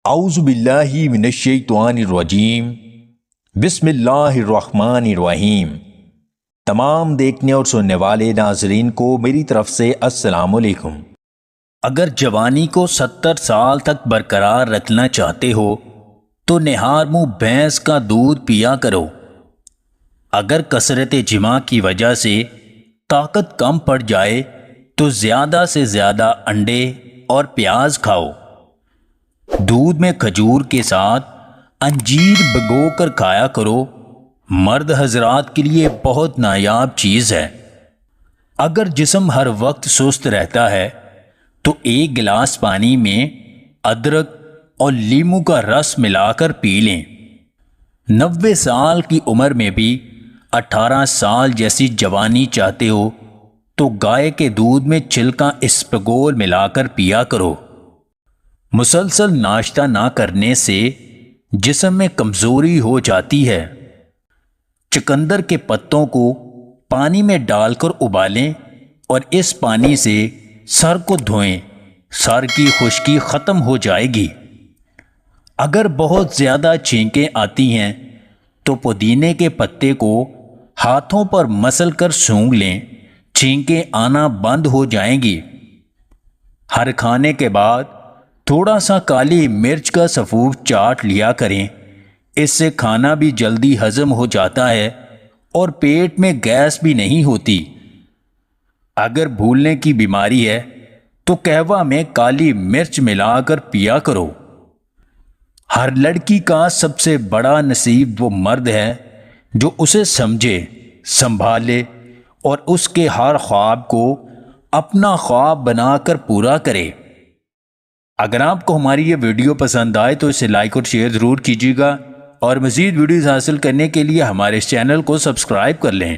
اعوذ باللہ من الشیطان الرجیم بسم اللہ الرحمن الرحیم۔ تمام دیکھنے اور سننے والے ناظرین کو میری طرف سے السلام علیکم۔ اگر جوانی کو 70 سال تک برقرار رکھنا چاہتے ہو تو نہار منہ بھینس کا دودھ پیا کرو۔ اگر کثرت جماع کی وجہ سے طاقت کم پڑ جائے تو زیادہ سے زیادہ انڈے اور پیاز کھاؤ۔ دودھ میں کھجور کے ساتھ انجیر بھگو کر کھایا کرو۔ مرد حضرات کے لیے بہت نایاب چیز ہے۔ اگر جسم ہر وقت سست رہتا ہے تو ایک گلاس پانی میں ادرک اور لیموں کا رس ملا کر پی لیں۔ 90 سال کی عمر میں بھی 18 سال جیسی جوانی چاہتے ہو تو گائے کے دودھ میں چھلکا اسپغول ملا کر پیا کرو۔ مسلسل ناشتہ نہ کرنے سے جسم میں کمزوری ہو جاتی ہے۔ چقندر کے پتوں کو پانی میں ڈال کر ابالیں اور اس پانی سے سر کو دھوئیں۔ سر کی خشکی ختم ہو جائے گی۔ اگر بہت زیادہ چھینکیں آتی ہیں تو پودینے کے پتے کو ہاتھوں پر مسل کر سونگھ لیں، چھینکیں آنا بند ہو جائیں گی۔ ہر کھانے کے بعد تھوڑا سا کالی مرچ کا سفوف چاٹ لیا کریں۔ اس سے کھانا بھی جلدی ہضم ہو جاتا ہے اور پیٹ میں گیس بھی نہیں ہوتی۔ اگر بھولنے کی بیماری ہے تو قہوہ میں کالی مرچ ملا کر پیا کرو۔ ہر لڑکی کا سب سے بڑا نصیب وہ مرد ہے جو اسے سمجھے، سنبھالے اور اس کے ہر خواب کو اپنا خواب بنا کر پورا کرے۔ اگر آپ کو ہماری یہ ویڈیو پسند آئے تو اسے لائک اور شیئر ضرور کیجیے گا، اور مزید ویڈیوز حاصل کرنے کے لیے ہمارے اس چینل کو سبسکرائب کر لیں۔